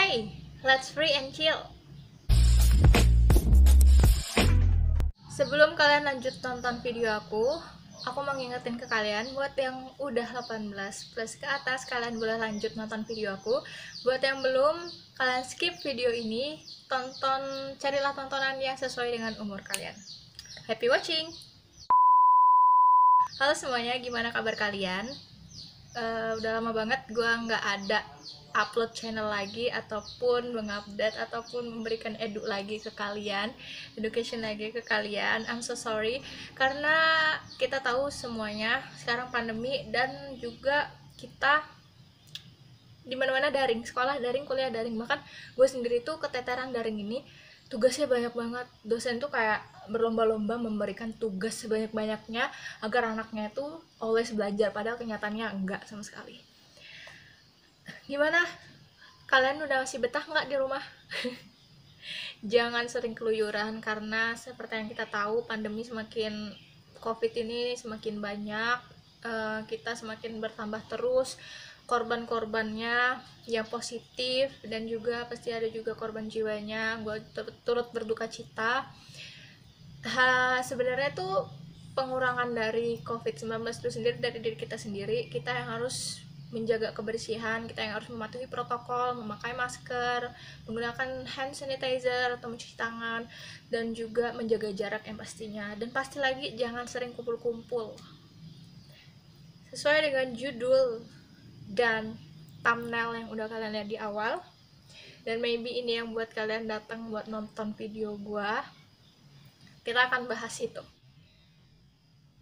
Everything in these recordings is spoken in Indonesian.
Hey, let's free and chill. Sebelum kalian lanjut tonton video aku mau ngingetin ke kalian buat yang udah 18 plus ke atas, kalian boleh lanjut nonton video aku. Buat yang belum, kalian skip video ini, carilah tontonan yang sesuai dengan umur kalian. Happy watching. Halo semuanya, gimana kabar kalian? Udah lama banget gue nggak ada upload channel lagi ataupun mengupdate ataupun memberikan education lagi ke kalian. I'm so sorry karena kita tahu semuanya sekarang pandemi dan juga kita dimana-mana daring, sekolah daring, kuliah daring. Bahkan gue sendiri tuh keteteran daring ini, tugasnya banyak banget. Dosen tuh kayak berlomba-lomba memberikan tugas sebanyak-banyaknya agar anaknya tuh always belajar, padahal kenyataannya enggak sama sekali. Gimana? Kalian udah masih betah nggak di rumah? Jangan sering keluyuran karena seperti yang kita tahu pandemi COVID ini semakin banyak, kita semakin bertambah terus korban-korbannya yang positif, dan juga pasti ada juga korban jiwanya. Gue turut berduka cita. Sebenarnya tuh pengurangan dari COVID-19 itu sendiri dari diri kita sendiri. Kita yang harus menjaga kebersihan, kita yang harus mematuhi protokol, memakai masker, menggunakan hand sanitizer atau mencuci tangan, dan juga menjaga jarak yang pastinya. Dan pasti lagi jangan sering kumpul-kumpul. Sesuai dengan judul dan thumbnail yang udah kalian lihat di awal, dan maybe ini yang buat kalian datang buat nonton video gua, kita akan bahas itu.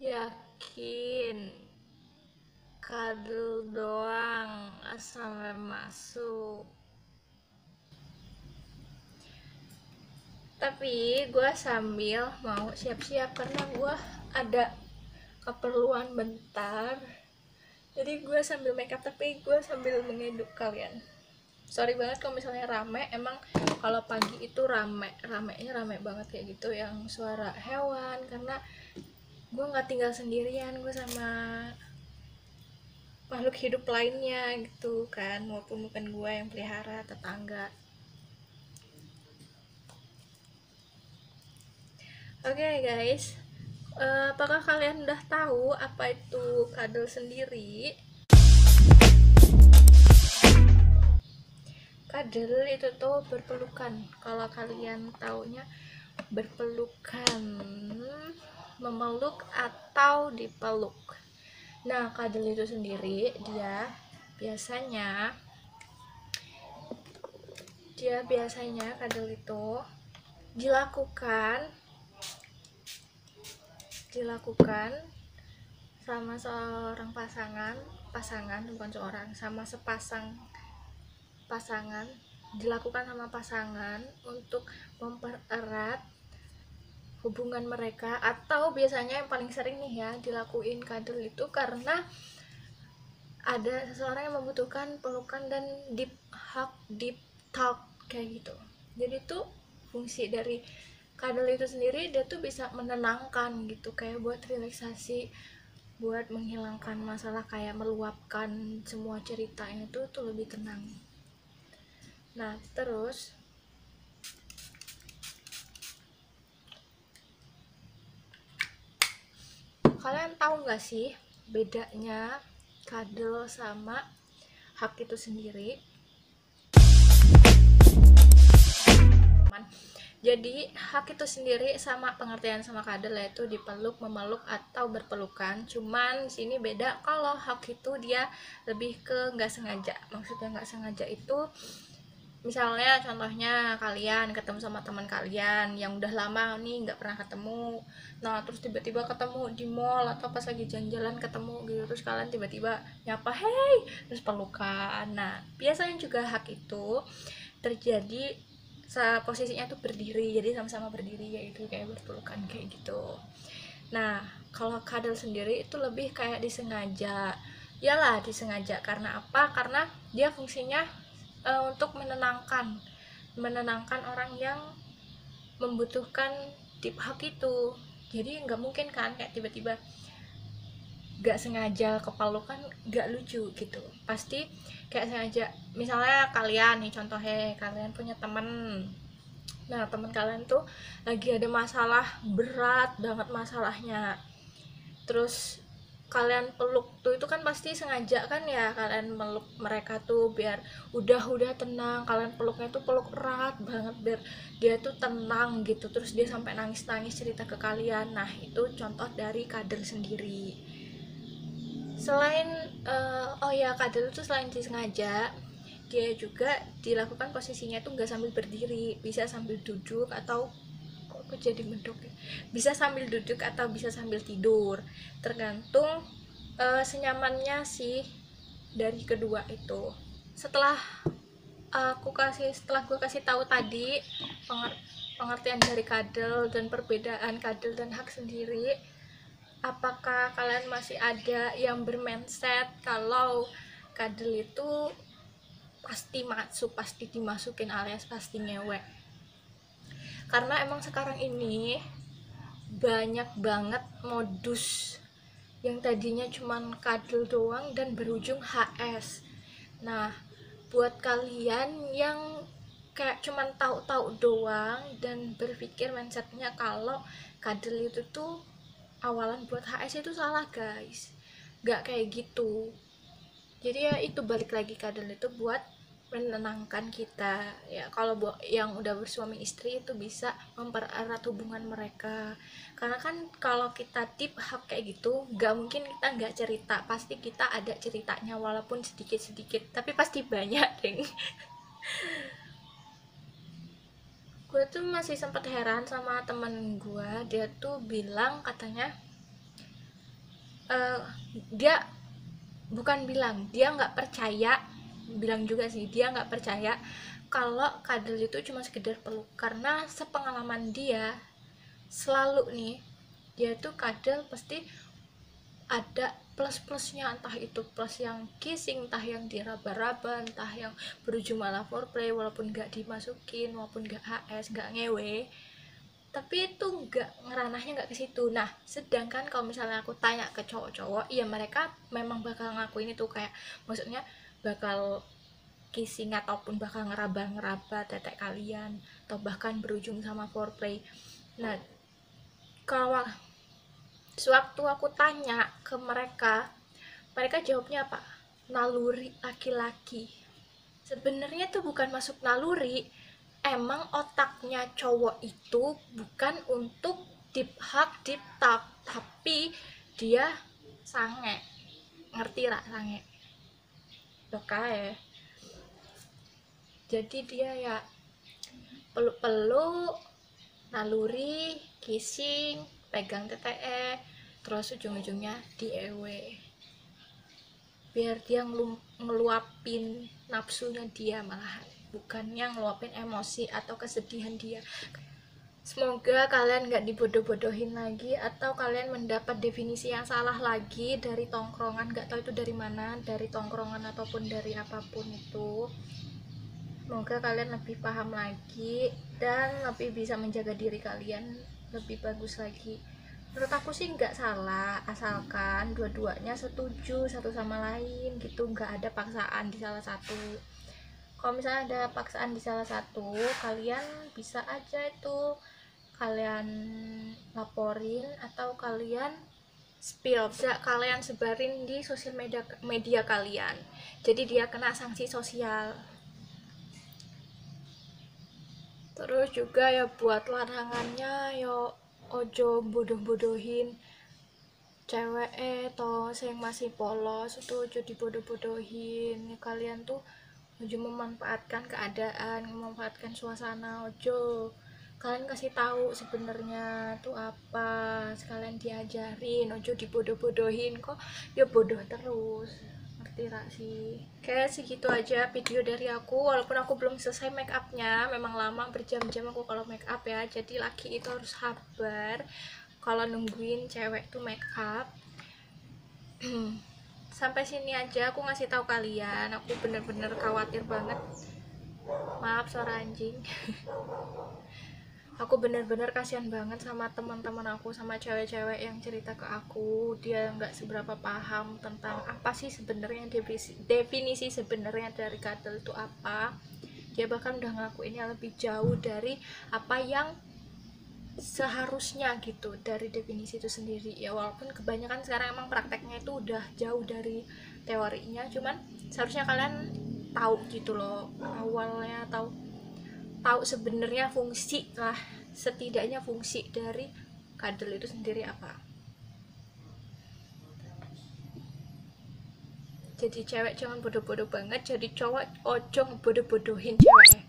Yakin kadal doang asal masuk. Tapi gue sambil mau siap-siap karena gue ada keperluan bentar. Jadi gue sambil makeup tapi gue sambil mengeduk kalian. Sorry banget kalau misalnya rame. Emang kalau pagi itu rame banget kayak gitu, yang suara hewan, karena gue nggak tinggal sendirian, gue sama makhluk hidup lainnya gitu kan, walaupun bukan gue yang pelihara, tetangga. Oke guys, apakah kalian udah tahu apa itu kadal sendiri? Kadal itu tuh berpelukan. Kalau kalian taunya berpelukan, memeluk atau dipeluk. Nah, kadal itu sendiri dia biasanya kadal itu dilakukan sama seorang pasangan bukan seorang, sama pasangan, dilakukan sama pasangan untuk mempererat hubungan mereka. Atau biasanya yang paling sering nih ya dilakuin kadal itu karena ada seseorang yang membutuhkan pelukan dan deep hug, deep talk kayak gitu. Jadi tuh fungsi dari kadal itu sendiri, dia tuh bisa menenangkan gitu, kayak buat relaksasi, buat menghilangkan masalah, kayak meluapkan semua ceritanya tuh lebih tenang. Nah, terus kalian tahu nggak sih bedanya kadal sama hak itu sendiri? Jadi hak itu sendiri sama pengertian sama kadal, yaitu dipeluk, memeluk, atau berpelukan. Cuman di sini beda. Kalau hak itu dia lebih ke nggak sengaja. Maksudnya nggak sengaja itu misalnya contohnya kalian ketemu sama teman kalian yang udah lama nih nggak pernah ketemu, nah terus tiba-tiba ketemu di mall atau pas lagi jalan-jalan ketemu gitu, terus kalian tiba-tiba nyapa, hey, terus pelukan. Nah, biasanya juga hak itu terjadi posisinya tuh berdiri, jadi sama-sama berdiri, yaitu kayak berpelukan kayak gitu. Nah, kalau kadal sendiri itu lebih kayak disengaja. Yalah, disengaja. Karena apa? Karena dia fungsinya untuk menenangkan orang yang membutuhkan deep hug itu. Jadi nggak mungkin kan kayak tiba-tiba gak sengaja kepeluk kan gak lucu gitu, pasti kayak sengaja. Misalnya kalian nih, contohnya kalian punya temen, nah temen kalian tuh lagi ada masalah berat banget masalahnya, terus kalian peluk tuh, itu kan pasti sengaja kan ya, kalian meluk mereka tuh biar udah tenang, kalian peluknya tuh peluk erat banget biar dia tuh tenang gitu, terus dia sampai nangis cerita ke kalian. Nah itu contoh dari kadal sendiri. Selain oh ya, kadal itu selain disengaja, dia juga dilakukan posisinya tuh nggak sambil berdiri, bisa sambil duduk atau kok jadi mendok ya, bisa sambil duduk atau bisa sambil tidur, tergantung senyamannya sih dari kedua itu. Setelah gue kasih tahu tadi pengertian dari kadal dan perbedaan kadal dan hak sendiri, apakah kalian masih ada yang bermindset kalau kadal itu pasti masuk, pasti dimasukin alias pasti ngewek? Karena emang sekarang ini banyak banget modus yang tadinya cuman kadal doang dan berujung HS. Nah, buat kalian yang kayak cuman tahu-tahu doang dan berpikir mindsetnya kalau kadal itu tuh awalan buat HS, itu salah guys, nggak kayak gitu. Jadi ya itu, balik lagi, kadal itu buat menenangkan kita ya. Kalau yang udah bersuami istri itu bisa mempererat hubungan mereka, karena kan kalau kita deep hak kayak gitu gak mungkin kita nggak cerita, pasti kita ada ceritanya walaupun sedikit tapi pasti banyak deng. Gue tuh masih sempat heran sama temen gue, dia tuh bilang katanya dia bukan bilang, dia nggak percaya, bilang juga sih dia nggak percaya kalau kadal itu cuma sekedar peluk, karena sepengalaman dia selalu nih, dia tuh kadal pasti ada plus-plusnya, entah itu plus yang kissing, entah yang diraba-raba, entah yang berujung malah foreplay walaupun nggak dimasukin, walaupun nggak HS, nggak ngewe, tapi itu nggak ngeranahnya nggak ke situ. Nah sedangkan kalau misalnya aku tanya ke cowok-cowok, ya mereka memang bakal ngakuin itu, kayak maksudnya bakal kissing ataupun bakal ngeraba-ngeraba tetek kalian atau bahkan berujung sama foreplay. Nah kalau sewaktu aku tanya ke mereka, mereka jawabnya apa? Naluri laki-laki. Sebenarnya itu bukan masuk naluri, emang otaknya cowok itu bukan untuk deep hug, deep talk, tapi dia sange, ngerti lah sange oke ya. Jadi dia ya peluk-peluk, naluri, kissing, pegang TTE, terus ujung-ujungnya diewe, biar dia ngeluapin nafsunya dia, malahan bukannya ngeluapin emosi atau kesedihan dia. Semoga kalian gak dibodoh-bodohin lagi, atau kalian mendapat definisi yang salah lagi dari tongkrongan, gak tahu itu dari mana, dari tongkrongan ataupun dari apapun itu. Semoga kalian lebih paham lagi dan lebih bisa menjaga diri kalian lebih bagus lagi. Menurut aku sih nggak salah, asalkan dua-duanya setuju satu sama lain gitu, nggak ada paksaan di salah satu. Kalau misalnya ada paksaan di salah satu, kalian bisa aja itu kalian laporin atau kalian spill, bisa kalian sebarin di sosial media kalian, jadi dia kena sanksi sosial. Terus juga ya buat larangannya, yo ojo bodoh-bodohin cewek toh yang masih polos, itu ojo dibodoh-bodohin. Kalian tuh ojo memanfaatkan keadaan, memanfaatkan suasana, ojo. Kalian kasih tahu sebenarnya tuh apa, sekalian diajarin, ojo dibodoh-bodohin kok ya bodoh terus. Ngerti gak sih? Kayak segitu aja video dari aku, walaupun aku belum selesai make upnya, memang lama berjam-jam aku kalau make up ya, jadi laki itu harus sabar kalau nungguin cewek tuh make up. Sampai sini aja aku ngasih tahu kalian, aku bener-bener khawatir banget, maaf suara anjing. Aku bener-bener kasihan banget sama teman-teman aku, sama cewek-cewek yang cerita ke aku dia nggak seberapa paham tentang apa sih sebenarnya definisi sebenarnya dari kadal itu apa. Dia bahkan udah ngelakuinnya lebih jauh dari apa yang seharusnya gitu dari definisi itu sendiri ya, walaupun kebanyakan sekarang emang prakteknya itu udah jauh dari teorinya, cuman seharusnya kalian tahu gitu loh awalnya, tahu sebenarnya fungsi lah, setidaknya fungsi dari kadal itu sendiri apa. Jadi cewek jangan bodoh-bodoh banget, jadi cowok ojo bodoh-bodohin cewek.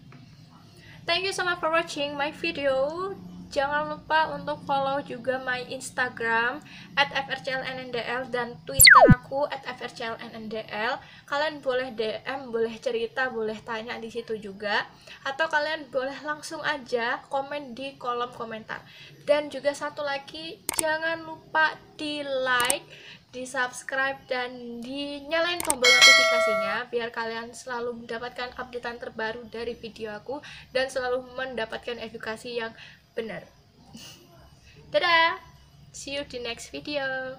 Thank you so much for watching my video. Jangan lupa untuk follow juga my Instagram @frclnnndl dan Twitter aku @frclnnndl. Kalian boleh DM, boleh cerita, boleh tanya di situ juga, atau kalian boleh langsung aja komen di kolom komentar. Dan juga satu lagi, jangan lupa di like, di subscribe, dan dinyalain tombol notifikasinya biar kalian selalu mendapatkan updatean terbaru dari video aku dan selalu mendapatkan edukasi yang benar. Dadah, see you di next video.